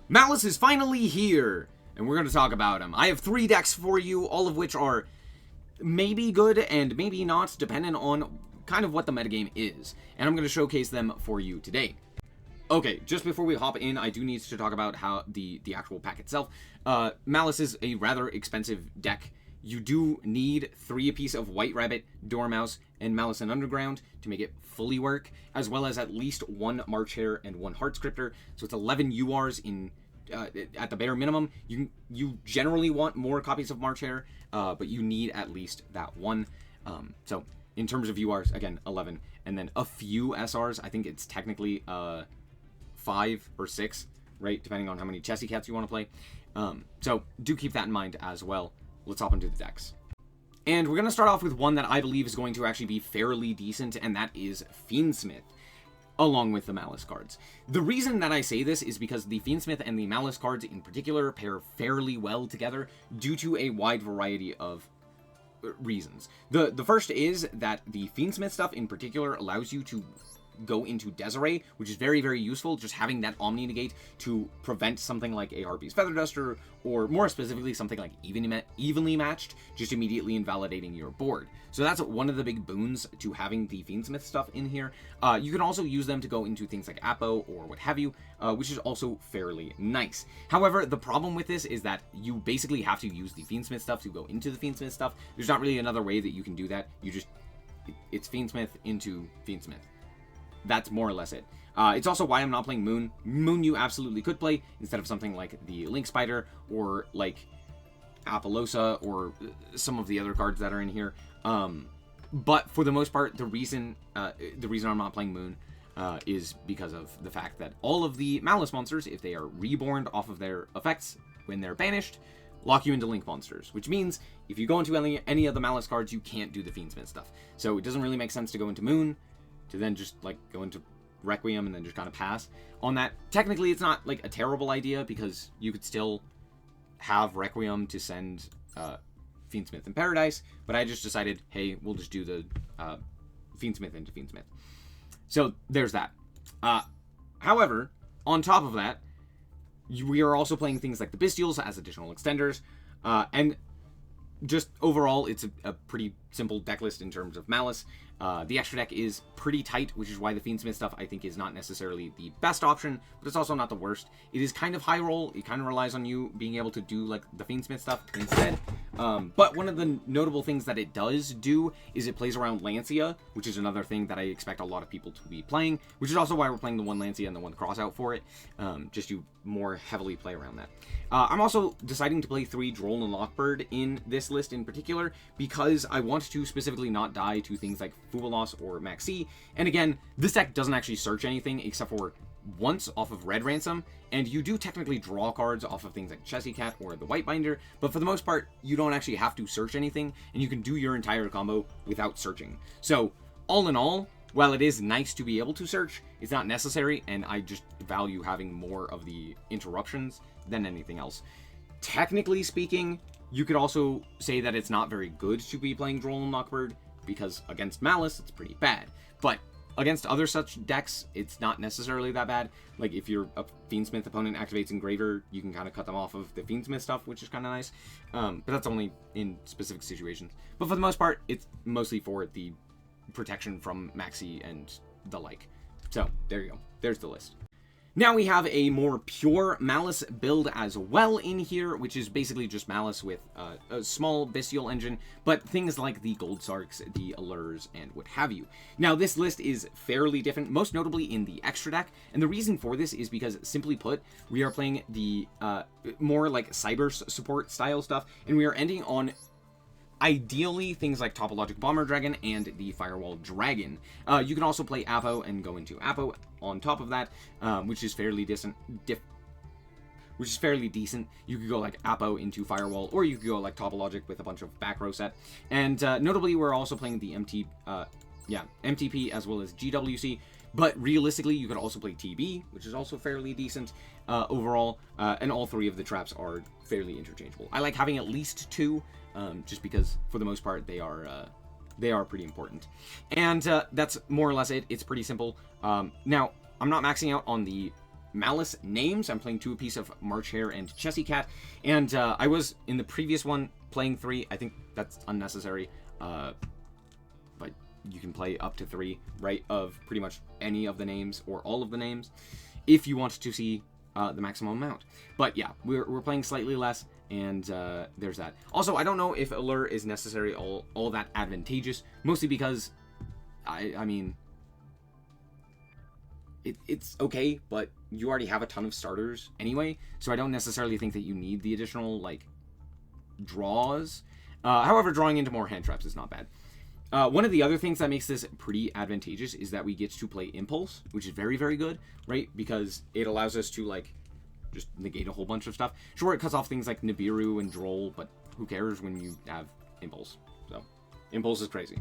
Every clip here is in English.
Maliss is finally here, and we're going to talk about him. I have 3 decks for you, all of which are maybe good and maybe not, depending on kind of what the metagame is. And I'm going to showcase them for you today. Okay, just before we hop in, I do need to talk about how the actual pack itself. Maliss is a rather expensive deck. You do need 3 apiece of White Rabbit, Dormouse, and Malice and Underground to make it fully work, as well as at least 1 March Hare and 1 Heart Scripter. So it's 11 URs in at the bare minimum. You generally want more copies of March Hare, but you need at least that 1. So in terms of URs, again, 11, and then a few SRs. I think it's technically 5 or 6, right, depending on how many Chessy Cats you want to play. So do keep that in mind as well. Let's hop into the decks. And we're going to start off with one that I believe is going to actually be fairly decent, and that is Fiendsmith, along with the Maliss cards. The reason that I say this is because the Fiendsmith and the Maliss cards in particular pair fairly well together due to a wide variety of reasons. The first is that the Fiendsmith stuff in particular allows you to go into Desiree, which is very, very useful, just having that Omni Negate to prevent something like a Harpy's Feather Duster, or more specifically something like Evenly Matched, just immediately invalidating your board. So that's one of the big boons to having the Fiendsmith stuff in here. You can also use them to go into things like Apo or what have you, which is also fairly nice. However, the problem with this is that you basically have to use the Fiendsmith stuff to go into the Fiendsmith stuff. There's not really another way that you can do that. It's Fiendsmith into Fiendsmith. That's more or less it. It's also why I'm not playing Moon. Moon you absolutely could play instead of something like the Link Spider or like Apollosa or some of the other cards that are in here. But for the most part, the reason I'm not playing Moon is because of the fact that all of the Maliss monsters, if they are reborn off of their effects when they're banished, lock you into Link monsters, which means if you go into any of the Maliss cards, you can't do the Fiendsmith stuff. So it doesn't really make sense to go into Moon, to then just like go into Requiem and then just kind of pass on that. Technically, it's not like a terrible idea because you could still have Requiem to send Fiendsmith in Paradise, but I just decided, hey, we'll just do the Fiendsmith into Fiendsmith. So there's that. However, on top of that, we are also playing things like the Bestials as additional extenders, and just overall, it's a pretty simple deck list in terms of Maliss. The extra deck is pretty tight, which is why the Fiendsmith stuff, I think, is not necessarily the best option, but it's also not the worst. It is kind of high roll. It kind of relies on you being able to do, like, the Fiendsmith stuff instead. But one of the notable things that it does do is it plays around Lancia, which is another thing that I expect a lot of people to be playing, which is also why we're playing the 1 Lancia and the 1 Crossout for it. Just you more heavily play around that. I'm also deciding to play 3 Droll and Lockbird in this list in particular, because I want to specifically not die to things like Fubalos or Maxi. And again, this deck doesn't actually search anything except for once off of Red Ransom, and you do technically draw cards off of things like Chessy Cat or the White Binder, but for the most part, you don't actually have to search anything, and you can do your entire combo without searching. So, all in all, while it is nice to be able to search, it's not necessary, and I just value having more of the interruptions than anything else. Technically speaking, you could also say that it's not very good to be playing Droll and Lockbird, because against Maliss, it's pretty bad. But against other such decks, it's not necessarily that bad. Like, if your Fiendsmith opponent activates Engraver, you can kind of cut them off of the Fiendsmith stuff, which is kind of nice. But that's only in specific situations. But for the most part, it's mostly for the protection from Maxi and the like. So, there you go. There's the list. Now we have a more pure Maliss build as well in here, which is basically just Maliss with a small Bestial engine, but things like the Gold Sarks, the Allures, and what have you. Now this list is fairly different, most notably in the extra deck, and the reason for this is because, simply put, we are playing the more like Cyber support style stuff, and we are ending on ideally things like Topologic Bomber Dragon and the Firewall Dragon. You can also play Apo and go into Apo on top of that, which is fairly decent. You could go like Apo into Firewall, or you could go like Topologic with a bunch of back row set. And notably, we're also playing the MTP as well as GWC. But realistically, you could also play TB, which is also fairly decent overall. And all 3 of the traps are fairly interchangeable. I like having at least 2. Just because, for the most part, they are pretty important. And that's more or less it. It's pretty simple. Now, I'm not maxing out on the Maliss names. I'm playing 2 apiece of March Hare and Chessy Cat. And I was, in the previous one, playing 3. I think that's unnecessary. But you can play up to 3, right, of pretty much any of the names or all of the names if you want to see the maximum amount. But yeah, we're playing slightly less, and there's that. Also, I don't know if Allure is necessarily all that advantageous, mostly because, I mean, it's okay, but you already have a ton of starters anyway, so I don't necessarily think that you need the additional, like, draws. However, drawing into more hand traps is not bad. One of the other things that makes this pretty advantageous is that we get to play Impulse, which is very, very good, right? Because it allows us to, like, just negate a whole bunch of stuff. Sure, it cuts off things like Nibiru and Droll, but who cares when you have Impulse? So, Impulse is crazy.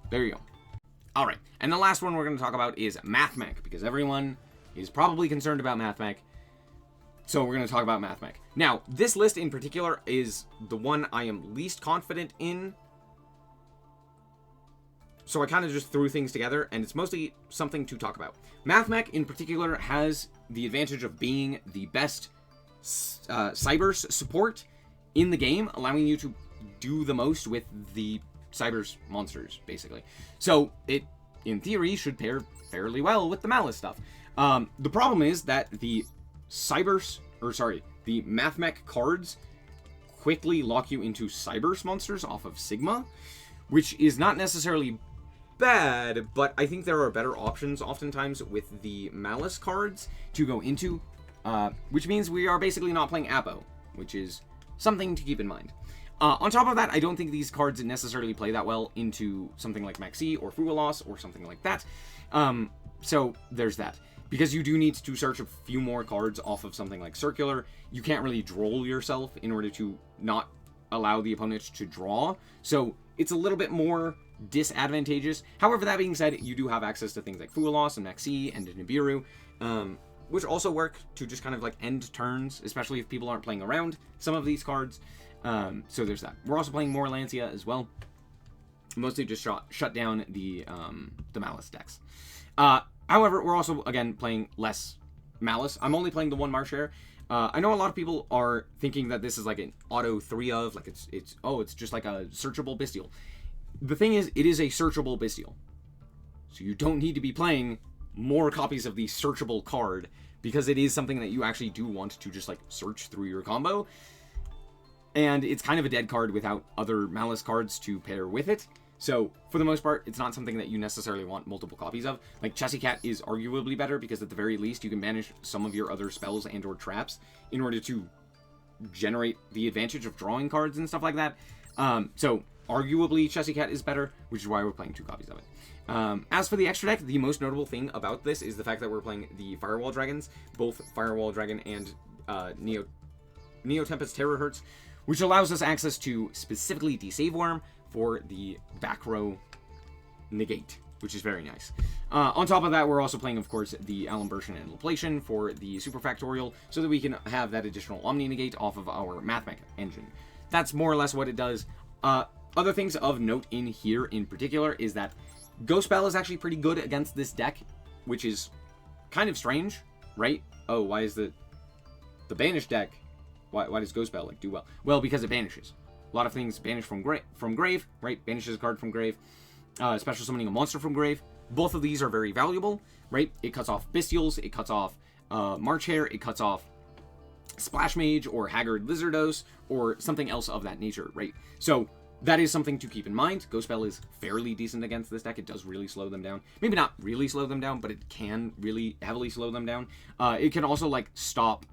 There you go. Alright, and the last one we're going to talk about is Mathmech, because everyone is probably concerned about Mathmech. So we're going to talk about Mathmech. Now, this list in particular is the one I am least confident in. So I kind of just threw things together, and it's mostly something to talk about. Mathmech in particular has the advantage of being the best Cybers support in the game, allowing you to do the most with the Cybers monsters, basically. So it, in theory, should pair fairly well with the Maliss stuff. The problem is that the Mathmech cards quickly lock you into Cybers monsters off of Sigma, which is not necessarily bad, but I think there are better options oftentimes with the Maliss cards to go into, which means we are basically not playing Apo, which is something to keep in mind. On top of that, I don't think these cards necessarily play that well into something like Maxi or Fugalos or something like that. So there's that. Because you do need to search a few more cards off of something like Circular, you can't really droll yourself in order to not allow the opponent to draw. So it's a little bit more disadvantageous. However, that being said, you do have access to things like Fugalos and Maxi and Nibiru, which also work to just kind of like end turns, especially if people aren't playing around some of these cards. So there's that. We're also playing more Lancia as well. Mostly just shut down the Maliss decks. However, we're also, again, playing less Maliss. I'm only playing the 1 March Hare. I know a lot of people are thinking that this is like an auto 3 of, like it's just like a searchable Bestial. The thing is, it is a searchable Bestial. So you don't need to be playing more copies of the searchable card, because it is something that you actually do want to just like search through your combo. And it's kind of a dead card without other Maliss cards to pair with it. So, for the most part, it's not something that you necessarily want multiple copies of. Like, Chessy Cat is arguably better, because at the very least, you can banish some of your other spells and or traps in order to generate the advantage of drawing cards and stuff like that. So, arguably, Chessy Cat is better, which is why we're playing 2 copies of it. As for the extra deck, the most notable thing about this is the fact that we're playing the Firewall Dragons, both Firewall Dragon and Neo Tempest Terror Hertz, which allows us access to specifically Desave Worm for the back row negate, which is very nice. On top of that, we're also playing, of course, the Alimbertion and Laplation for the Super Factorial, so that we can have that additional Omni negate off of our Mathmech engine. That's more or less what it does. Other things of note in here in particular is that Ghost Spell is actually pretty good against this deck, which is kind of strange, right? Oh, why is the Banish deck, why does Ghost Spell like do well? Well, because it banishes. A lot of things banish from grave, right? Banishes a card from grave. Special summoning a monster from grave. Both of these are very valuable, right? It cuts off Bestials, it cuts off March Hare, it cuts off Splash Mage or Haggard Lizardos or something else of that nature, right? So that is something to keep in mind. Ghost Spell is fairly decent against this deck. It does really slow them down. Maybe not really slow them down, but it can really heavily slow them down. It can also like stop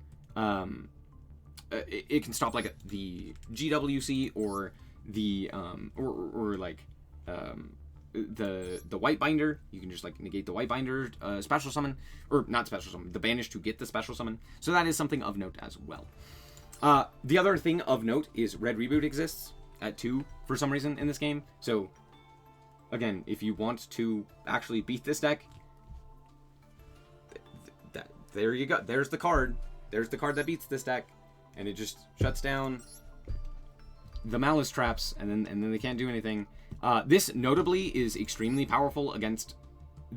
it can stop like the GWC or the the White Binder. You can just like negate the White Binder special summon, or not special summon, the banish to get the special summon. So that is something of note as well. The other thing of note is Red Reboot exists at 2 for some reason in this game. So again, if you want to actually beat this deck, there you go. There's the card. There's the card that beats this deck. And it just shuts down the Maliss traps, and then they can't do anything. This notably is extremely powerful against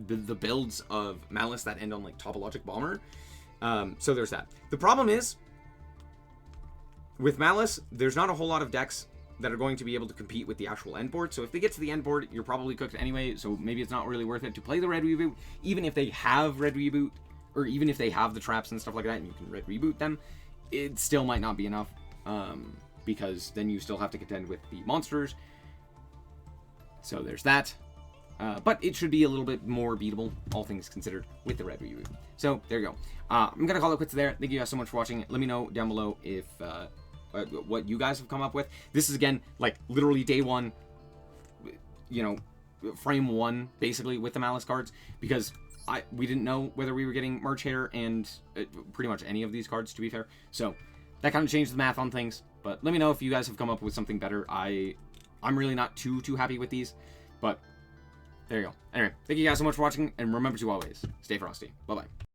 the builds of Maliss that end on like Topologic Bomber, So there's that. The problem is, with Maliss, there's not a whole lot of decks that are going to be able to compete with the actual end board. So if they get to the end board, you're probably cooked anyway, so maybe it's not really worth it to play the red reboot, even if they have red reboot, or even if they have the traps and stuff like that, and you can red reboot them, it still might not be enough, because then you still have to contend with the monsters. So there's that. But it should be a little bit more beatable, all things considered, with the red reboot. So, there you go. I'm going to call it quits there. Thank you guys so much for watching. Let me know down below if what you guys have come up with. This is, again, like, literally day one, you know, frame one, basically, with the Maliss cards, because we didn't know whether we were getting March Hare and pretty much any of these cards, to be fair. So, that kind of changed the math on things. But let me know if you guys have come up with something better. I'm really not too happy with these, but there you go. Anyway, thank you guys so much for watching, and remember to always stay frosty. Bye-bye.